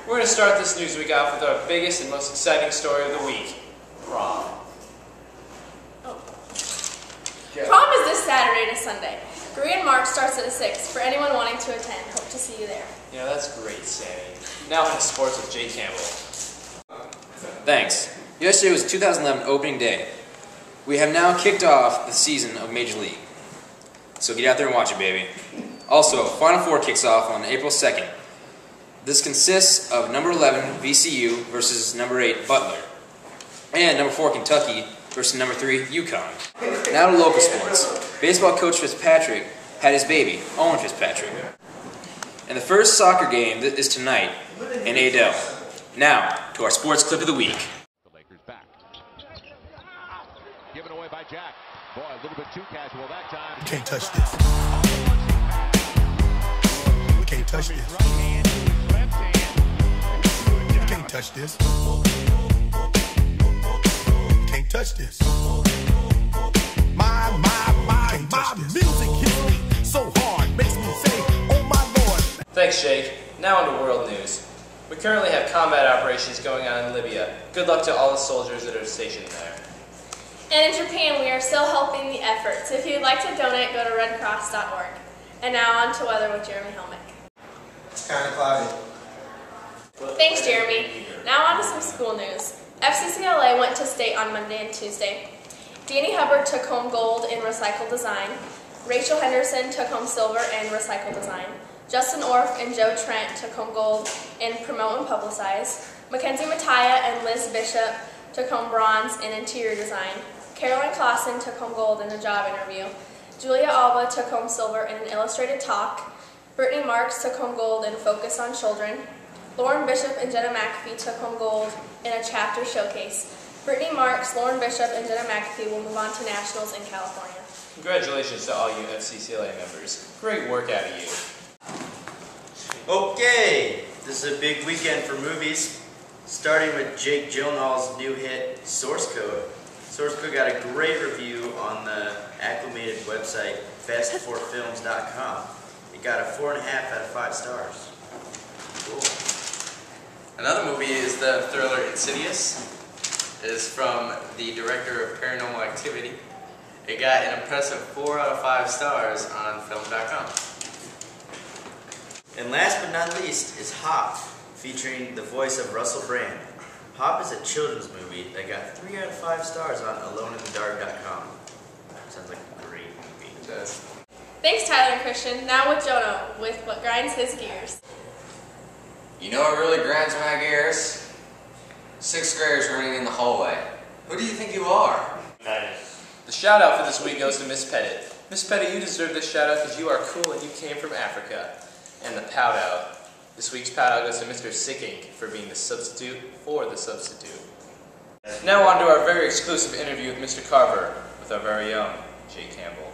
We're going to start this news week off with our biggest and most exciting story of the week, prom. Prom is this Saturday to Sunday. Korean March starts at 6 for anyone wanting to attend. Hope to see you there. You know, that's great, Sammy. Now on to sports with Jay Campbell. Thanks. Yesterday was 2011 opening day. We have now kicked off the season of Major League. So get out there and watch it, baby. Also, Final Four kicks off on April 2nd. This consists of number 11 VCU versus number 8 Butler, and number 4 Kentucky versus number 3 UConn. Now to local sports. Baseball coach Fitzpatrick had his baby, Owen Fitzpatrick. And the first soccer game is tonight in Adel. Now to our sports clip of the week. The Lakers back. Given away by Jack. Boy, a little bit too casual that time. We can't touch this. We can't touch this. We can't touch this. Can't touch this. My music hits me so hard, makes me say, oh my Lord. Thanks, Jake. Now on to world news. We currently have combat operations going on in Libya. Good luck to all the soldiers that are stationed there. And in Japan, we are still helping the efforts. If you'd like to donate, go to redcross.org. And now on to weather with Jeremy Helmick. It's kind of cloudy. Thanks, Jeremy. Now on to some school news. FCCLA went to state on Monday and Tuesday. Danny Hubbard took home gold in recycled design. Rachel Henderson took home silver in recycled design. Justin Orff and Joe Trent took home gold in promote and publicize. Mackenzie Mattia and Liz Bishop took home bronze in interior design. Carolyn Clausen took home gold in a job interview. Julia Alba took home silver in an illustrated talk. Brittany Marks took home gold in Focus on Children. Lauren Bishop and Jenna McAfee took home gold in a chapter showcase. Brittany Marks, Lauren Bishop, and Jenna McAfee will move on to nationals in California. Congratulations to all you FCCLA members. Great work out of you. Okay, this is a big weekend for movies, starting with Jake Gyllenhaal's new hit, Source Code. Source Code got a great review on the acclamated website, bestforfilms.com. It got a 4.5 out of 5 stars. Cool. Another movie is the thriller Insidious. It is from the director of Paranormal Activity. It got an impressive 4 out of 5 stars on film.com. And last but not least is Hop, featuring the voice of Russell Brand. Hop is a children's movie that got 3 out of 5 stars on aloneinthedark.com. Sounds like a great movie. It does. Thanks, Tyler and Christian. Now with Jono, with what grinds his gears. You know what really grinds my gears? 6th graders running in the hallway. Who do you think you are? The shout out for this week goes to Miss Pettit. Miss Pettit, you deserve this shout out because you are cool and you came from Africa. And the pout out. This week's pout out goes to Mr. Sickink for being the substitute for the substitute. Now on to our very exclusive interview with Mr. Carver with our very own Jay Campbell.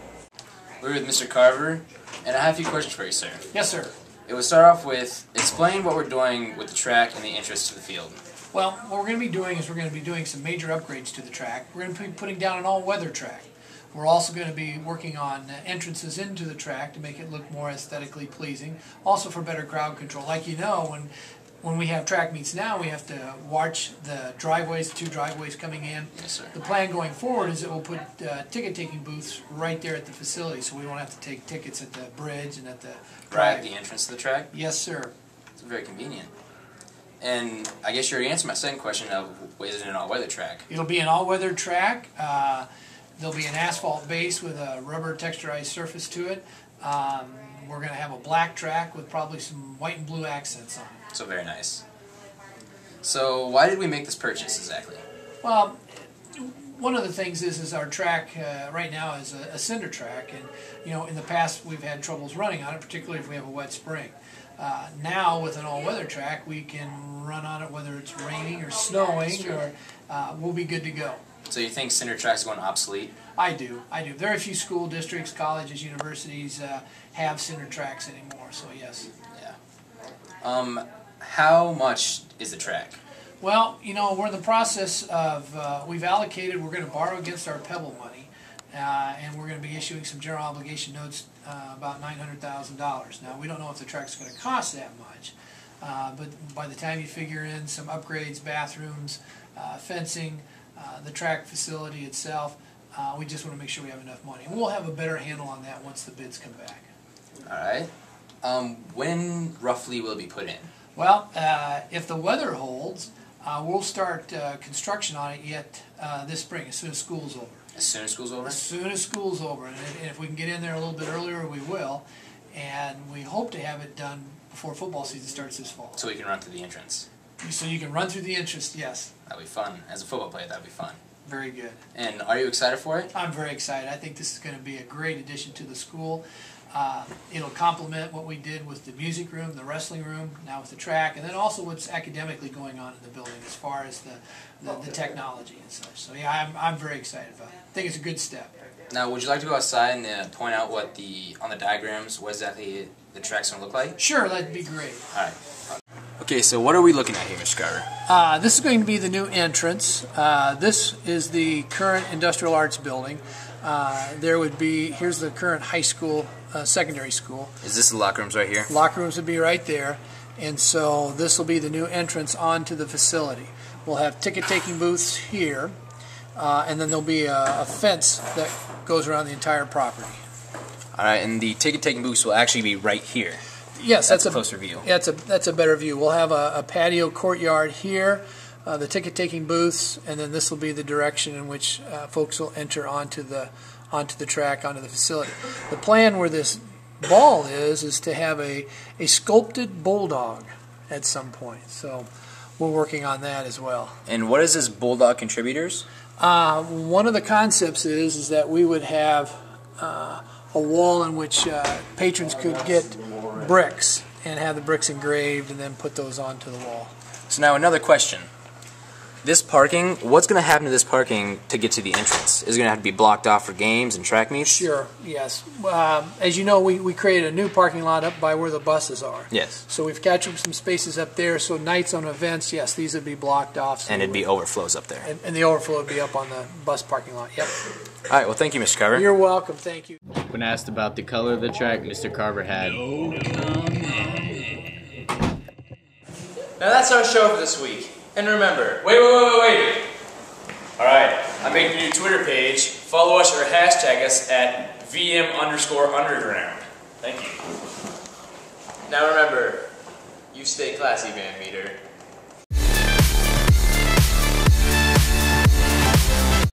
We're with Mr. Carver, and I have a few questions for you, sir. Yes, sir. It will start off with, explain what we're doing with the track and the entrance to the field. Well, what we're going to be doing is we're going to be doing some major upgrades to the track. We're going to be putting down an all-weather track. We're also going to be working on entrances into the track to make it look more aesthetically pleasing, also for better crowd control. Like you know, when we have track meets now, we have to watch the driveways, the 2 driveways coming in. Yes, sir. The plan going forward is that we'll put ticket-taking booths right there at the facility, so we won't have to take tickets at the bridge and at the Right at the entrance to the track? Yes, sir. It's very convenient. And I guess you already answered my second question of, is it an all-weather track? It'll be an all-weather track. There'll be an asphalt base with a rubber texturized surface to it. We're going to have a black track with probably some white and blue accents on it. So very nice. So why did we make this purchase exactly? Well, one of the things is our track right now is a cinder track, and you know in the past we've had troubles running on it, particularly if we have a wet spring. Now with an all-weather track, we can run on it whether it's raining or snowing, or we'll be good to go. So you think cinder tracks are going obsolete? I do. Very few school districts, colleges, universities have cinder tracks anymore, so yes. Yeah. How much is the track? Well, you know, we're in the process of, we've allocated, we're going to borrow against our Pebble money, and we're going to be issuing some general obligation notes about $900,000. Now, we don't know if the track's going to cost that much, but by the time you figure in some upgrades, bathrooms, fencing, the track facility itself, we just want to make sure we have enough money. We'll have a better handle on that once the bids come back. All right. When roughly will it be put in? Well, if the weather holds, we'll start construction on it yet this spring, as soon as school's over. As soon as school's over? As soon as school's over, and if we can get in there a little bit earlier, we will. And we hope to have it done before football season starts this fall. So we can run through the entrance. So you can run through the entrance, yes. That'd be fun. As a football player, that'd be fun. Very good. And are you excited for it? I'm very excited. I think this is going to be a great addition to the school. It'll complement what we did with the music room, the wrestling room, now with the track, and then also what's academically going on in the building as far as the technology and such. So yeah, I'm very excited about it. I think it's a good step. Now, would you like to go outside and point out what on the diagrams, what exactly the track's going to look like? Sure, that'd be great. All right. Okay, so what are we looking at here, Mr. Carver? This is going to be the new entrance. This is the current industrial arts building. Here's the current high school, secondary school. Is this the locker rooms right here? Locker rooms would be right there. And so this will be the new entrance onto the facility. We'll have ticket-taking booths here, and then there'll be a fence that goes around the entire property. All right, and the ticket-taking booths will actually be right here. Yes, that's a closer view. Yeah, that's a better view. We'll have a patio courtyard here, the ticket-taking booths, and then this will be the direction in which folks will enter onto the track, onto the facility. The plan where this ball is to have a sculpted bulldog at some point. So we're working on that as well. And what is this bulldog contributors? One of the concepts is that we would have a wall in which patrons could get bricks and have the bricks engraved and then put those onto the wall. So now another question. This parking, what's going to happen to this parking to get to the entrance? Is it going to have to be blocked off for games and track meets? Sure, yes. As you know, we created a new parking lot up by where the buses are. Yes. So we've captured some spaces up there, so nights on events, yes, these would be blocked off. So and it'd be overflows up there. And the overflow would be up on the bus parking lot, yep. All right, well, thank you, Mr. Carver. You're welcome, thank you. When asked about the color of the track, Mr. Carver had Now that's our show for this week. And remember, Wait. Alright, I'm making a new Twitter page. Follow us or hashtag us at VM_underground. Thank you. now remember, you stay classy, Van Meter.